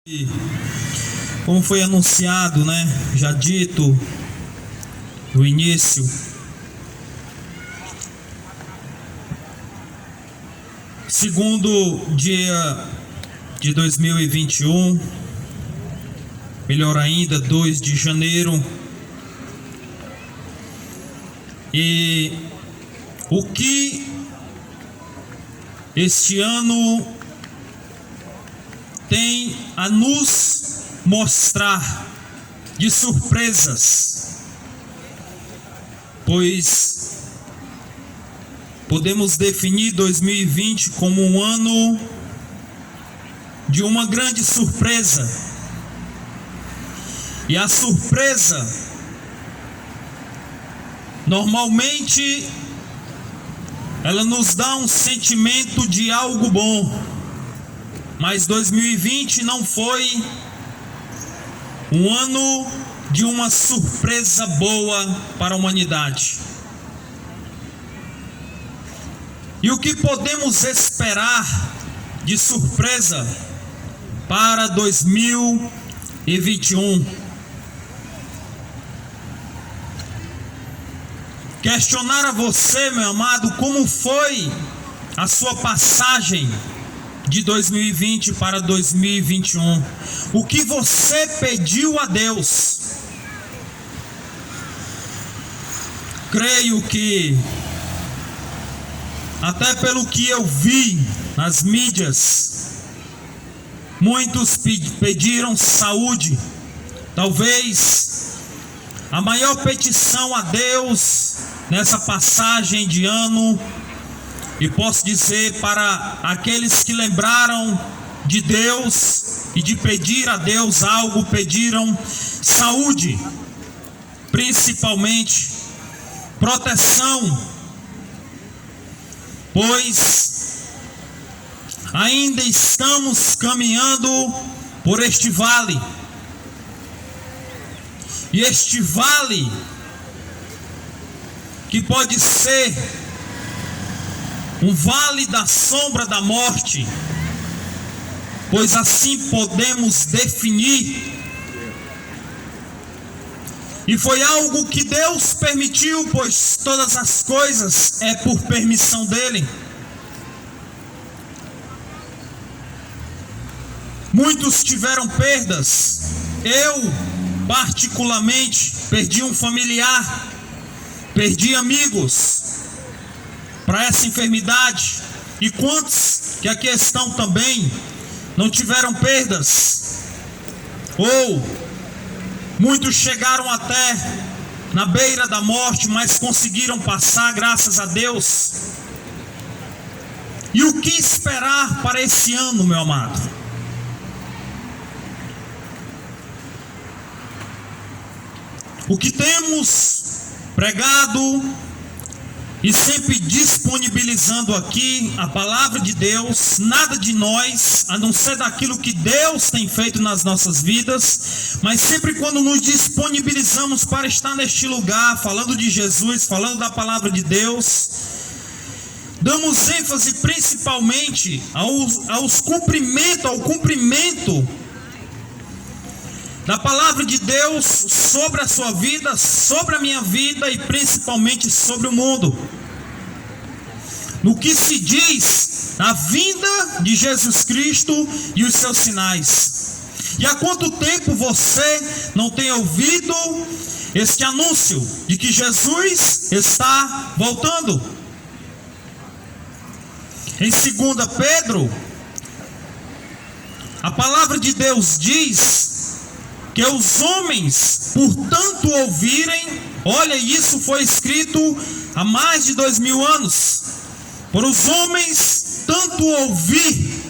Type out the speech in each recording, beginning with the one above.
E como foi anunciado, já dito no início, segundo dia de 2021, melhor ainda, 2 de janeiro, e o que este ano tem a nos mostrar de surpresas, pois podemos definir 2020 como um ano de uma grande surpresa. E a surpresa normalmente ela nos dá um sentimento de algo bom. Mas 2020 não foi um ano de uma surpresa boa para a humanidade. E o que podemos esperar de surpresa para 2021? Questionar a você, meu amado, como foi a sua passagem de 2020 para 2021. O que você pediu a Deus? Creio que, até pelo que eu vi nas mídias, muitos pediram saúde. Talvez a maior petição a Deus nessa passagem de ano, e posso dizer para aqueles que lembraram de Deus e de pedir a Deus algo, pediram saúde, principalmente proteção, pois ainda estamos caminhando por este vale, e este vale que pode ser um vale da sombra da morte, pois assim podemos definir. E foi algo que Deus permitiu, pois todas as coisas é por permissão dele. Muitos tiveram perdas. Eu, particularmente, perdi um familiar, perdi amigos para essa enfermidade. E quantos que aqui estão também não tiveram perdas? Ou muitos chegaram até na beira da morte, mas conseguiram passar, graças a Deus. E o que esperar para esse ano, meu amado? O que temos pregado e sempre disponibilizando aqui a palavra de Deus, nada de nós, a não ser daquilo que Deus tem feito nas nossas vidas, mas sempre quando nos disponibilizamos para estar neste lugar, falando de Jesus, falando da palavra de Deus, damos ênfase principalmente ao cumprimento da palavra de Deus sobre a sua vida, sobre a minha vida e principalmente sobre o mundo. No que se diz a vinda de Jesus Cristo e os seus sinais. E há quanto tempo você não tem ouvido este anúncio de que Jesus está voltando? Em 2 Pedro, a palavra de Deus diz que os homens, por tanto ouvirem, olha, isso foi escrito há mais de 2000 anos, por os homens tanto ouvir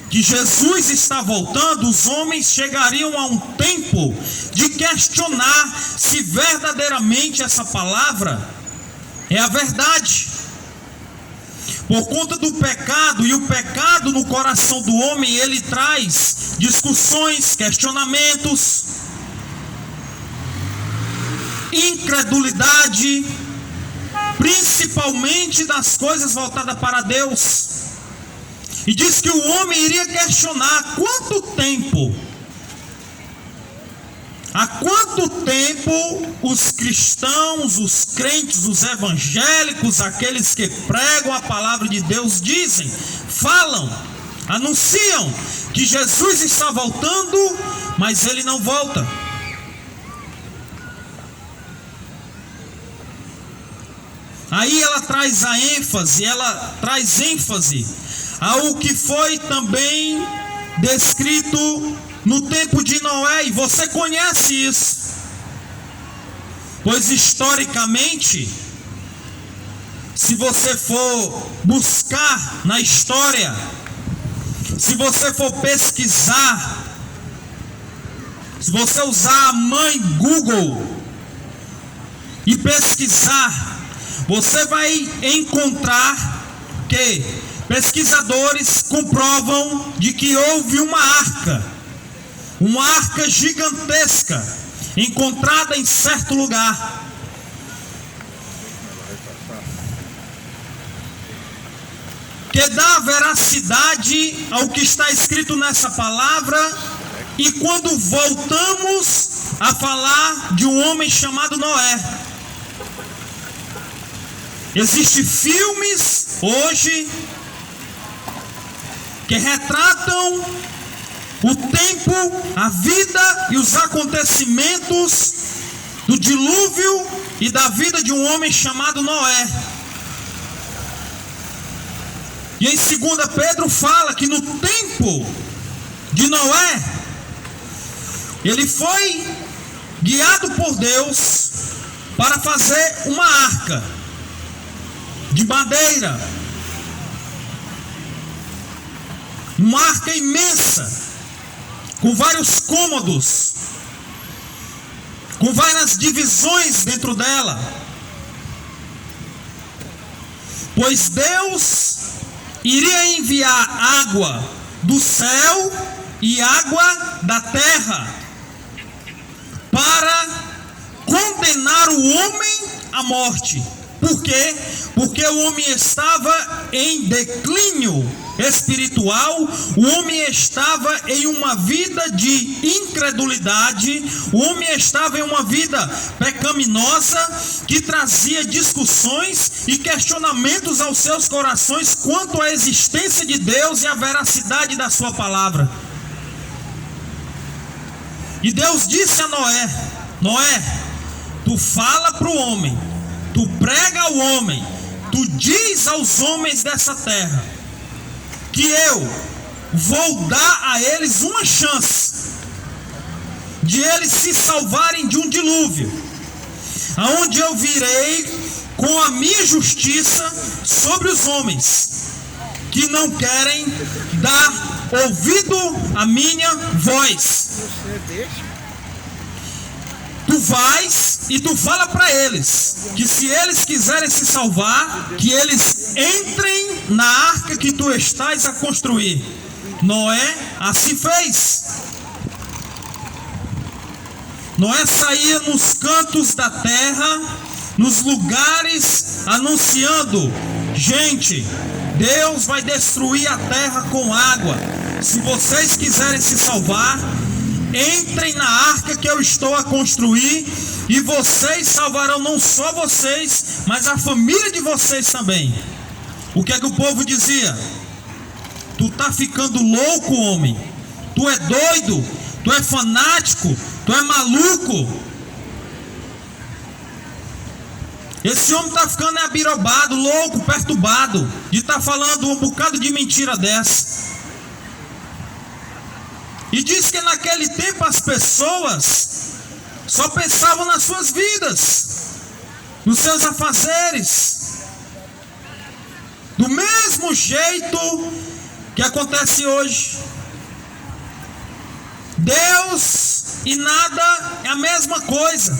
que Jesus está voltando, os homens chegariam a um tempo de questionar se verdadeiramente essa palavra é a verdade. Por conta do pecado, e o pecado no coração do homem, ele traz discussões, questionamentos, incredulidade, principalmente das coisas voltadas para Deus. E diz que o homem iria questionar: há quanto tempo os cristãos, os crentes, os evangélicos, aqueles que pregam a palavra de Deus dizem, falam, anunciam que Jesus está voltando, mas ele não volta. Aí ela traz ênfase ao que foi também descrito no tempo de Noé, e você conhece isso, pois historicamente, se você for buscar na história, se você for pesquisar, se você usar a mãe Google e pesquisar, você vai encontrar que pesquisadores comprovam de que houve uma arca gigantesca encontrada em certo lugar. Que dá veracidade ao que está escrito nessa palavra. E quando voltamos a falar de um homem chamado Noé, existem filmes hoje que retratam o tempo, a vida e os acontecimentos do dilúvio e da vida de um homem chamado Noé. E em 2 Pedro fala que no tempo de Noé, ele foi guiado por Deus para fazer uma arca de madeira, uma arca imensa, com vários cômodos, com várias divisões dentro dela, pois Deus iria enviar água do céu e água da terra para condenar o homem à morte. Por quê? Porque o homem estava em declínio espiritual, o homem estava em uma vida de incredulidade, o homem estava em uma vida pecaminosa que trazia discussões e questionamentos aos seus corações quanto à existência de Deus e à veracidade da sua palavra. E Deus disse a Noé: Noé, tu fala para o homem, tu prega ao homem, tu diz aos homens dessa terra que eu vou dar a eles uma chance de eles se salvarem de um dilúvio, aonde eu virei com a minha justiça sobre os homens que não querem dar ouvido à minha voz. Tu vais e tu fala para eles que se eles quiserem se salvar, que eles entrem na arca que tu estás a construir. Noé assim fez. Noé saía nos cantos da terra, nos lugares, anunciando: gente, Deus vai destruir a terra com água. Se vocês quiserem se salvar, entrem na arca que eu estou a construir, e vocês salvarão não só vocês, mas a família de vocês também. O que é que o povo dizia? Tu tá ficando louco, homem. Tu é doido, tu é fanático, tu é maluco. Esse homem tá ficando abirobado, louco, perturbado, de estar falando um bocado de mentira dessa. E diz que naquele tempo as pessoas só pensavam nas suas vidas, nos seus afazeres, do mesmo jeito que acontece hoje. Deus e nada é a mesma coisa.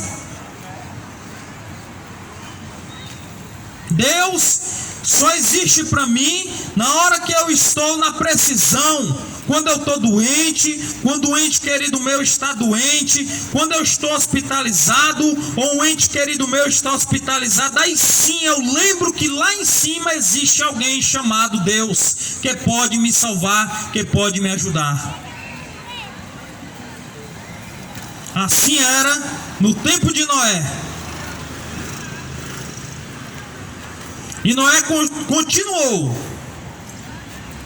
Deus só existe para mim na hora que eu estou na precisão, quando eu estou doente, quando um ente querido meu está doente, quando eu estou hospitalizado, ou um ente querido meu está hospitalizado, aí sim eu lembro que lá em cima existe alguém chamado Deus, que pode me salvar, que pode me ajudar. Assim era no tempo de Noé. E Noé continuou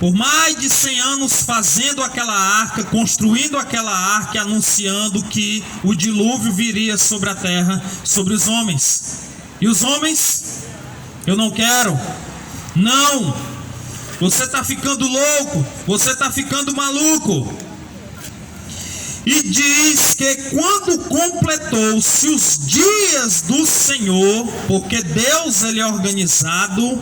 por mais de 100 anos fazendo aquela arca, construindo aquela arca, anunciando que o dilúvio viria sobre a terra, sobre os homens. E os homens, eu não quero. Não, você está ficando louco, você está ficando maluco. E diz que quando completou-se os dias do Senhor, porque Deus ele é organizado,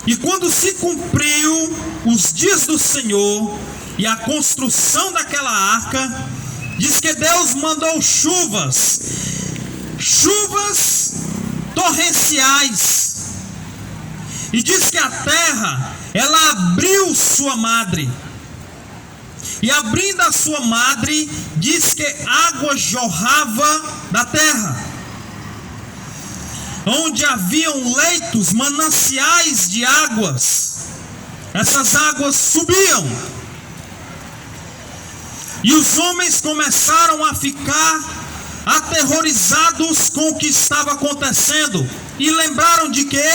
e quando se cumpriu os dias do Senhor e a construção daquela arca, diz que Deus mandou chuvas torrenciais, e diz que a terra ela abriu sua madre. E abrindo a sua madre, diz que água jorrava da terra, onde haviam leitos, mananciais de águas. Essas águas subiam. E os homens começaram a ficar aterrorizados com o que estava acontecendo. E lembraram de quê?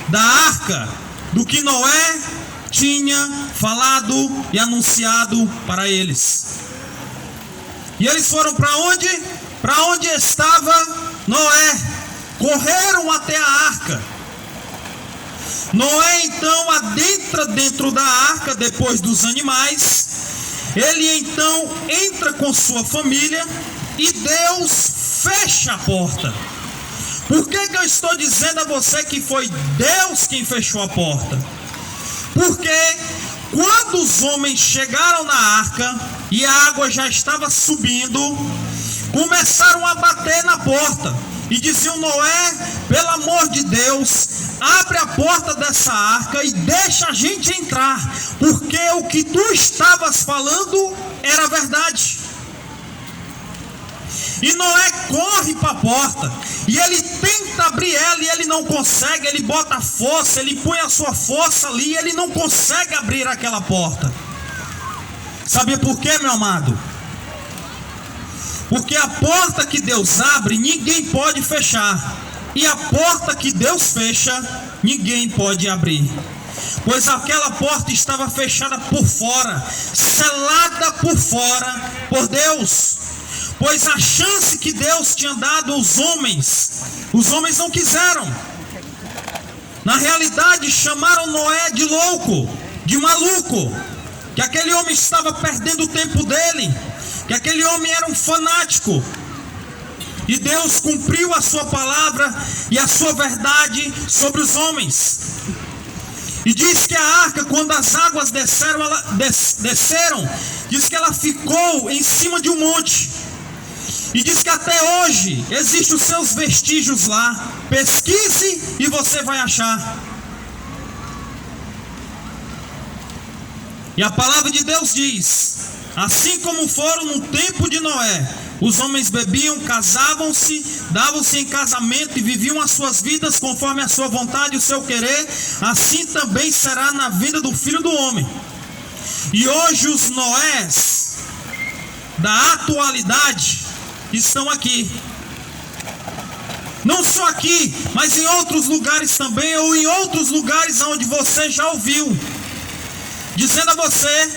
Da arca, do que Noé tinha falado e anunciado para eles. E eles foram para onde? Para onde estava Noé. Correram até a arca. Noé então adentra dentro da arca depois dos animais. Ele então entra com sua família e Deus fecha a porta. Por que eu estou dizendo a você que foi Deus quem fechou a porta? Porque quando os homens chegaram na arca e a água já estava subindo, começaram a bater na porta e diziam: Noé, pelo amor de Deus, abre a porta dessa arca e deixa a gente entrar, porque o que tu estavas falando era verdade. E Noé corre para a porta e ele tenta abrir ela e ele não consegue. Ele bota a força, ele põe a sua força ali e ele não consegue abrir aquela porta. Sabe por quê, meu amado? Porque a porta que Deus abre, ninguém pode fechar. E a porta que Deus fecha, ninguém pode abrir. Pois aquela porta estava fechada por fora, selada por fora por Deus. Pois a chance que Deus tinha dado aos homens, os homens não quiseram. Na realidade, chamaram Noé de louco, de maluco, que aquele homem estava perdendo o tempo dele, que aquele homem era um fanático. E Deus cumpriu a sua palavra e a sua verdade sobre os homens. E diz que a arca, quando as águas desceram, diz que ela ficou em cima de um monte. E diz que até hoje existem os seus vestígios lá. Pesquise e você vai achar. E a palavra de Deus diz: assim como foram no tempo de Noé, os homens bebiam, casavam-se, davam-se em casamento e viviam as suas vidas conforme a sua vontade e o seu querer, assim também será na vida do Filho do Homem. E hoje os Noés da atualidade estão aqui. Não só aqui, mas em outros lugares também, ou em outros lugares onde você já ouviu, dizendo a você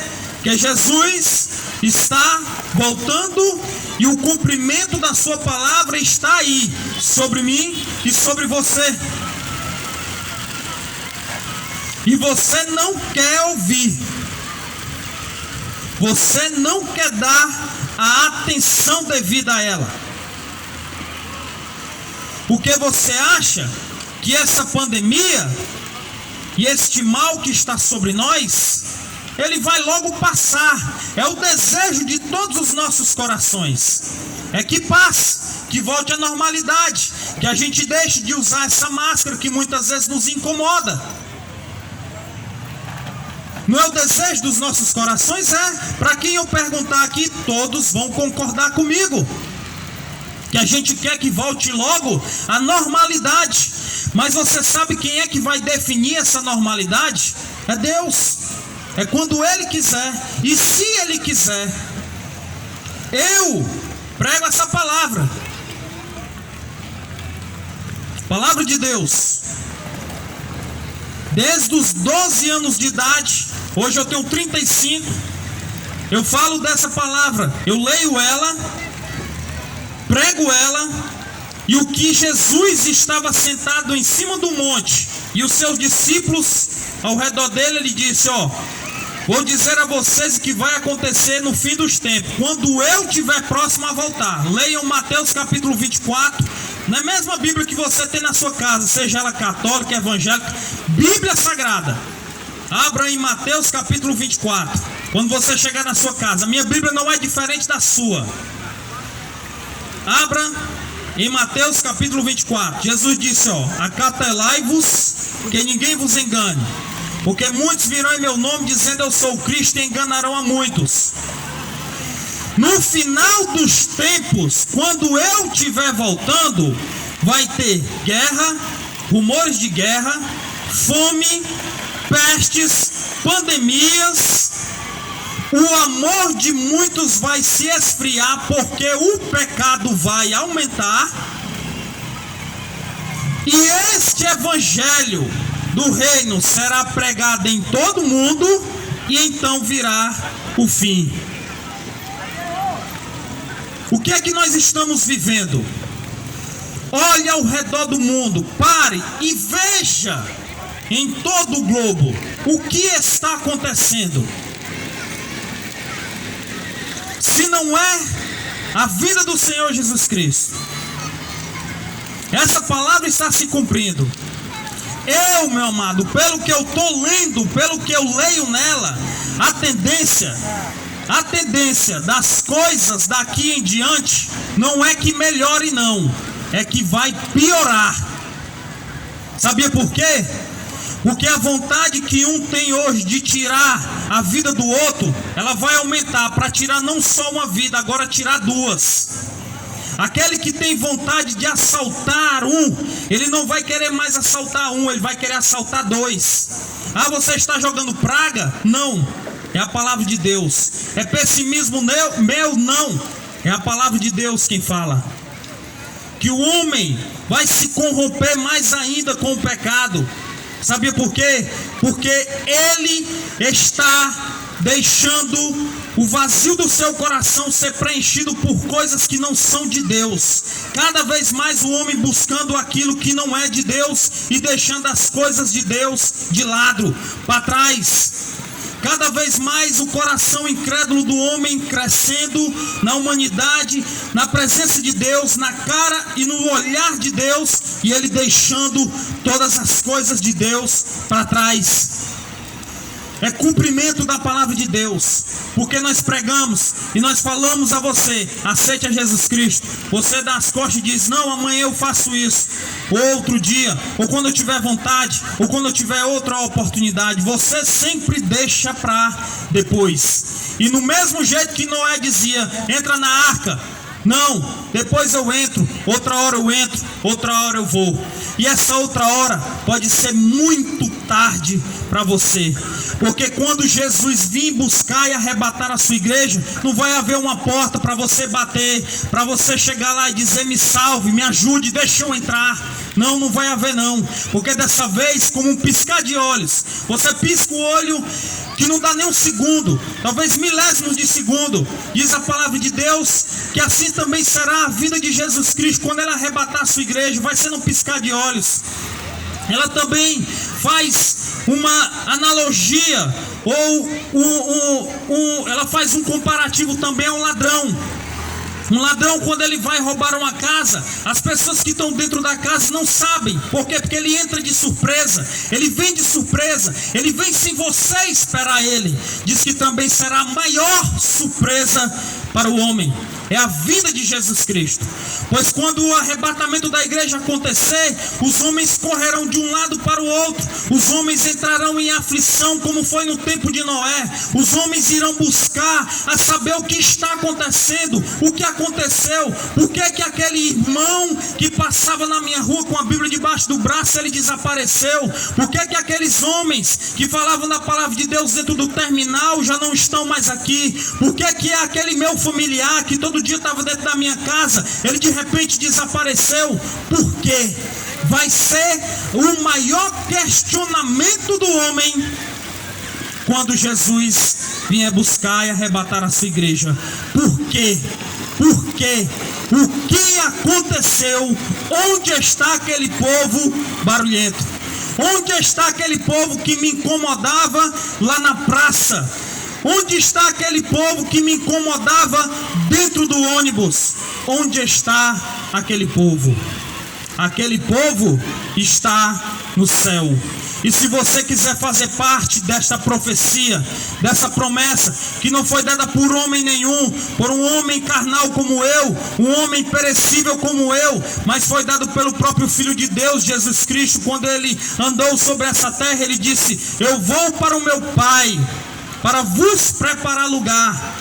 que Jesus está voltando e o cumprimento da sua palavra está aí, sobre mim e sobre você. E você não quer ouvir, você não quer dar a atenção devida a ela, porque você acha que essa pandemia e este mal que está sobre nós, ele vai logo passar. É o desejo de todos os nossos corações, é que passe, que volte à normalidade, que a gente deixe de usar essa máscara que muitas vezes nos incomoda. Não é o desejo dos nossos corações? Para quem eu perguntar aqui, todos vão concordar comigo. Que a gente quer que volte logo à normalidade. Mas você sabe quem é que vai definir essa normalidade? É Deus. É quando Ele quiser. E se Ele quiser. Eu prego essa palavra. Palavra de Deus. Desde os 12 anos de idade, hoje eu tenho 35, eu falo dessa palavra, eu leio ela, prego ela, e o que Jesus estava sentado em cima do monte, e os seus discípulos ao redor dele, ele disse, vou dizer a vocês o que vai acontecer no fim dos tempos, quando eu estiver próximo a voltar. Leiam Mateus capítulo 24, na mesma Bíblia que você tem na sua casa, seja ela católica, evangélica, Bíblia Sagrada. Abra em Mateus capítulo 24, quando você chegar na sua casa. Minha Bíblia não é diferente da sua. Abra em Mateus capítulo 24. Jesus disse, acautelai-vos, que ninguém vos engane. Porque muitos virão em meu nome dizendo eu sou o Cristo e enganarão a muitos. No final dos tempos, quando eu estiver voltando, vai ter guerra, rumores de guerra, fome, pestes, pandemias. O amor de muitos vai se esfriar porque o pecado vai aumentar. E este evangelho do reino será pregado em todo o mundo e então virá o fim. O que é que nós estamos vivendo? Olhe ao redor do mundo, pare e veja em todo o globo o que está acontecendo. Se não é a vida do Senhor Jesus Cristo, essa palavra está se cumprindo. Eu, meu amado, pelo que eu estou lendo, pelo que eu leio nela, a tendência das coisas daqui em diante não é que melhore, não, é que vai piorar. Sabia por quê? Porque a vontade que um tem hoje de tirar a vida do outro, ela vai aumentar para tirar não só uma vida, agora tirar duas. Aquele que tem vontade de assaltar ele não vai querer mais assaltar ele vai querer assaltar dois. Você está jogando praga? Não, é a palavra de Deus. É pessimismo meu? Não, é a palavra de Deus quem fala. Que o homem vai se corromper mais ainda com o pecado. Sabia por quê? Porque ele está deixando o vazio do seu coração ser preenchido por coisas que não são de Deus. Cada vez mais o homem buscando aquilo que não é de Deus e deixando as coisas de Deus de lado, para trás. Cada vez mais o coração incrédulo do homem crescendo na humanidade, na presença de Deus, na cara e no olhar de Deus, e ele deixando todas as coisas de Deus para trás. É cumprimento da palavra de Deus, porque nós pregamos e nós falamos a você, aceite a Jesus Cristo. Você dá as costas e diz, não, amanhã eu faço isso, ou outro dia, ou quando eu tiver vontade, ou quando eu tiver outra oportunidade. Você sempre deixa para depois. E no mesmo jeito que Noé dizia, entra na arca, não, depois eu entro, outra hora eu entro, outra hora eu vou. E essa outra hora pode ser muito tarde para você, porque quando Jesus vir buscar e arrebatar a sua igreja, não vai haver uma porta para você bater, para você chegar lá e dizer, me salve, me ajude, deixa eu entrar. Não vai haver não, porque dessa vez, como um piscar de olhos, você pisca o olho que não dá nem um segundo, talvez milésimos de segundo. Diz a palavra de Deus que assim também será a vida de Jesus Cristo quando ela arrebatar a sua igreja, vai ser num piscar de olhos. Ela também faz uma analogia, ou ela faz um comparativo também a um ladrão. Um ladrão, quando ele vai roubar uma casa, as pessoas que estão dentro da casa não sabem. Por quê? Porque ele entra de surpresa, ele vem de surpresa, ele vem sem você esperar ele. Diz que também será a maior surpresa para o homem. é a vinda de Jesus Cristo. Pois quando o arrebatamento da igreja acontecer, os homens correrão de um lado para o outro, os homens entrarão em aflição, como foi no tempo de Noé. Os homens irão buscar a saber o que está acontecendo, o que aconteceu, por que aquele irmão que passava na minha rua com a Bíblia debaixo do braço, ele desapareceu, por que aqueles homens que falavam da palavra de Deus dentro do terminal já não estão mais aqui, por que aquele meu familiar que todo dia estava dentro da minha casa, ele de repente desapareceu. Por quê? Vai ser o maior questionamento do homem quando Jesus vier buscar e arrebatar a sua igreja. Por quê? Por quê? O que aconteceu? Onde está aquele povo barulhento? Onde está aquele povo que me incomodava lá na praça? Onde está aquele povo que me incomodava dentro do ônibus? Onde está aquele povo? Aquele povo está no céu. E se você quiser fazer parte desta profecia, dessa promessa, que não foi dada por homem nenhum, por um homem carnal como eu, um homem perecível como eu, mas foi dado pelo próprio Filho de Deus, Jesus Cristo, quando ele andou sobre essa terra, ele disse: eu vou para o meu Pai, para vos preparar lugar,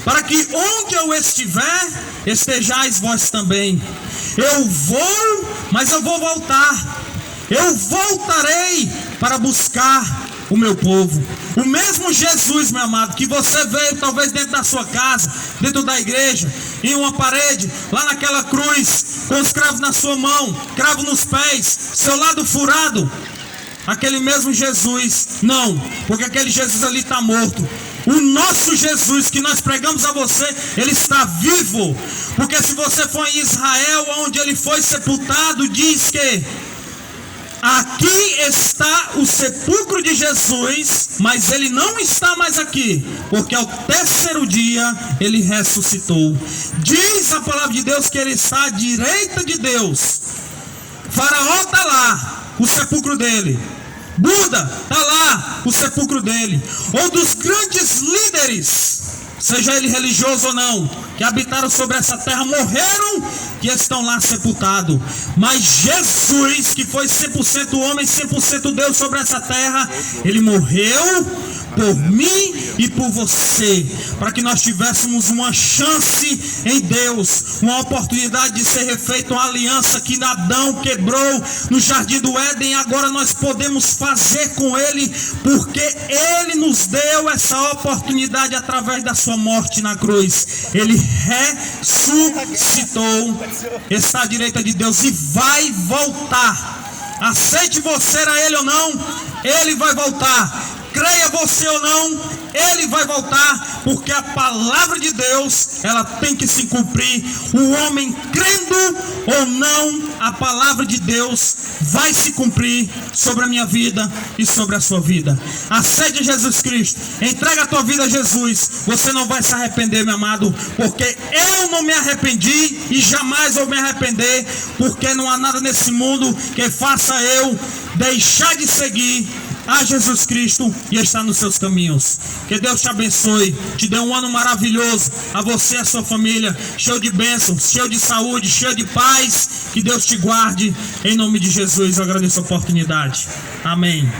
para que onde eu estiver, estejais vós também. Eu vou, mas eu vou voltar. Eu voltarei para buscar o meu povo. O mesmo Jesus, meu amado, que você veio talvez dentro da sua casa, dentro da igreja, em uma parede, lá naquela cruz, com os cravos na sua mão, cravo nos pés, seu lado furado. Aquele mesmo Jesus, não, porque aquele Jesus ali está morto. O nosso Jesus que nós pregamos a você, ele está vivo. Porque se você for em Israel, onde ele foi sepultado, diz que aqui está o sepulcro de Jesus, mas ele não está mais aqui, porque ao terceiro dia ele ressuscitou. Diz a palavra de Deus que ele está à direita de Deus. Faraó está lá, o sepulcro dele. Buda está lá, o sepulcro dele. Ou dos grandes líderes, seja ele religioso ou não, que habitaram sobre essa terra, morreram e estão lá sepultados. Mas Jesus, que foi 100% homem, 100% Deus sobre essa terra, ele morreu por mim e por você, para que nós tivéssemos uma chance em Deus, uma oportunidade de ser refeita uma aliança que Adão quebrou no jardim do Éden. Agora nós podemos fazer com ele, porque ele nos deu essa oportunidade através da sua morte na cruz. Ele ressuscitou, está à direita de Deus e vai voltar. Aceite você a ele ou não, ele vai voltar. Creia você ou não, ele vai voltar, porque a palavra de Deus, ela tem que se cumprir. O homem crendo ou não, a palavra de Deus vai se cumprir sobre a minha vida e sobre a sua vida. Aceite Jesus Cristo, entrega a tua vida a Jesus. Você não vai se arrepender, meu amado, porque eu não me arrependi e jamais vou me arrepender, porque não há nada nesse mundo que faça eu deixar de seguir a Jesus Cristo e está nos seus caminhos. Que Deus te abençoe, te dê um ano maravilhoso, a você e a sua família, cheio de bênçãos, cheio de saúde, cheio de paz. Que Deus te guarde, em nome de Jesus. Eu agradeço a oportunidade. Amém.